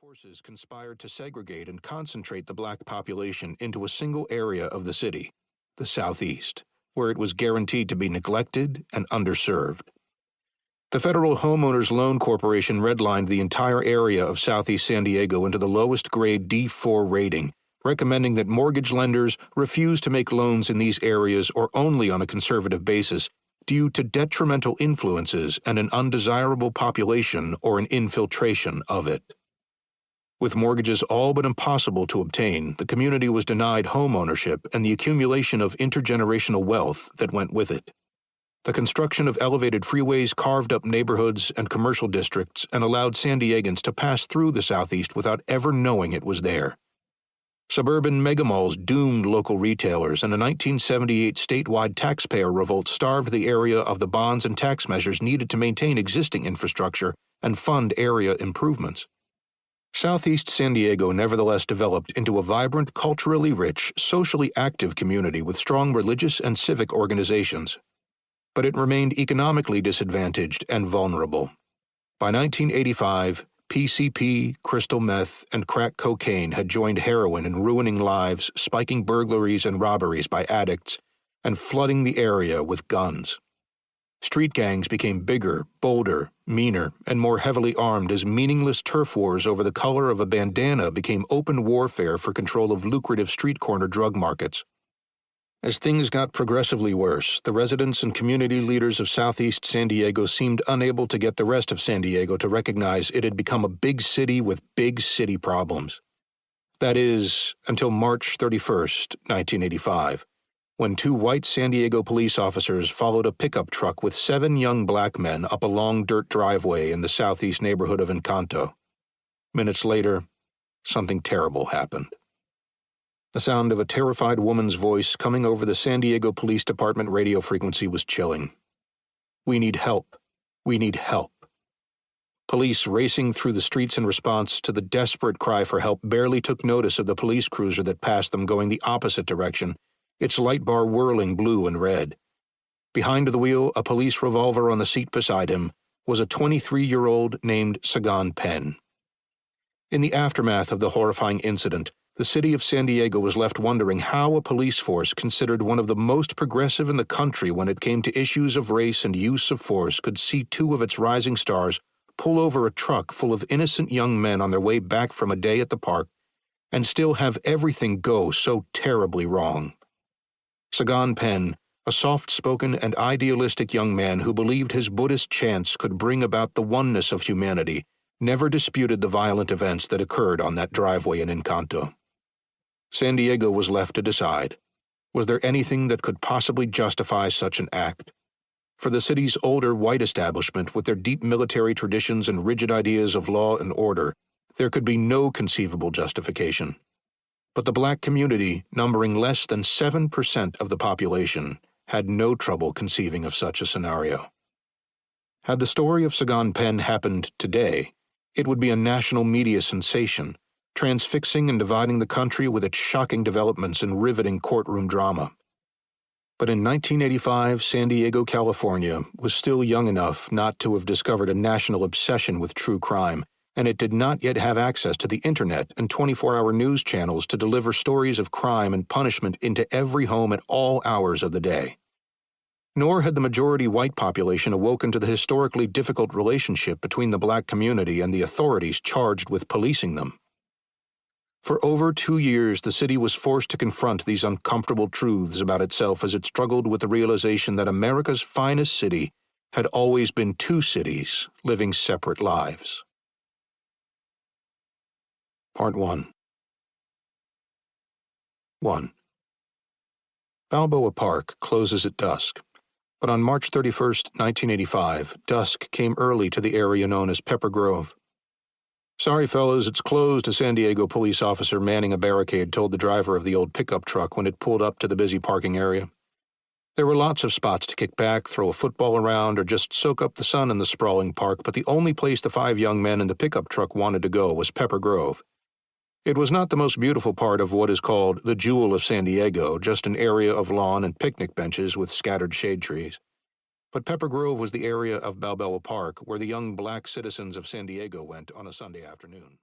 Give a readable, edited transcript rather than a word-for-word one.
forces conspired to segregate and concentrate the black population into a single area of the city, the Southeast, where it was guaranteed to be neglected and underserved. The Federal Homeowners Loan Corporation redlined the entire area of Southeast San Diego into the lowest grade D4 rating, recommending that mortgage lenders refuse to make loans in these areas or only on a conservative basis due to detrimental influences and an undesirable population or an infiltration of it. With mortgages all but impossible to obtain, the community was denied home ownership and the accumulation of intergenerational wealth that went with it. The construction of elevated freeways carved up neighborhoods and commercial districts and allowed San Diegans to pass through the Southeast without ever knowing it was there. Suburban megamalls doomed local retailers, and a 1978 statewide taxpayer revolt starved the area of the bonds and tax measures needed to maintain existing infrastructure and fund area improvements. Southeast San Diego nevertheless developed into a vibrant, culturally rich, socially active community with strong religious and civic organizations. But it remained economically disadvantaged and vulnerable. By 1985, PCP, crystal meth, and crack cocaine had joined heroin in ruining lives, spiking burglaries and robberies by addicts, and flooding the area with guns. Street gangs became bigger, bolder, meaner, and more heavily armed as meaningless turf wars over the color of a bandana became open warfare for control of lucrative street corner drug markets. As things got progressively worse, the residents and community leaders of Southeast San Diego seemed unable to get the rest of San Diego to recognize it had become a big city with big city problems. That is, until March 31st, 1985, when two white San Diego police officers followed a pickup truck with 7 young black men up a long dirt driveway in the southeast neighborhood of Encanto. Minutes later, something terrible happened. The sound of a terrified woman's voice coming over the San Diego Police Department radio frequency was chilling. "We need help. We need help." Police racing through the streets in response to the desperate cry for help barely took notice of the police cruiser that passed them going the opposite direction, its light bar whirling blue and red. Behind the wheel, a police revolver on the seat beside him, was a 23-year-old named Sagon Penn. In the aftermath of the horrifying incident, the city of San Diego was left wondering how a police force considered one of the most progressive in the country when it came to issues of race and use of force could see 2 of its rising stars pull over a truck full of innocent young men on their way back from a day at the park and still have everything go so terribly wrong. Sagon Penn, a soft-spoken and idealistic young man who believed his Buddhist chants could bring about the oneness of humanity, never disputed the violent events that occurred on that driveway in Encanto. San Diego was left to decide, was there anything that could possibly justify such an act? For the city's older white establishment, with their deep military traditions and rigid ideas of law and order, there could be no conceivable justification. But the black community, numbering less than 7% of the population, had no trouble conceiving of such a scenario. Had the story of Sagon Penn happened today, it would be a national media sensation, transfixing and dividing the country with its shocking developments and riveting courtroom drama. But in 1985, San Diego, California, was still young enough not to have discovered a national obsession with true crime, and it did not yet have access to the internet and 24-hour news channels to deliver stories of crime and punishment into every home at all hours of the day. Nor had the majority white population awoken to the historically difficult relationship between the black community and the authorities charged with policing them. For over 2 years, the city was forced to confront these uncomfortable truths about itself as it struggled with the realization that America's finest city had always been 2 cities living separate lives. Part 1. 1. Balboa Park closes at dusk, but on March 31, 1985, dusk came early to the area known as Pepper Grove. "Sorry, fellas, it's closed," a San Diego police officer manning a barricade told the driver of the old pickup truck when it pulled up to the busy parking area. There were lots of spots to kick back, throw a football around, or just soak up the sun in the sprawling park, but the only place the 5 young men in the pickup truck wanted to go was Pepper Grove. It was not the most beautiful part of what is called the Jewel of San Diego, just an area of lawn and picnic benches with scattered shade trees. But Pepper Grove was the area of Balboa Park where the young black citizens of San Diego went on a Sunday afternoon.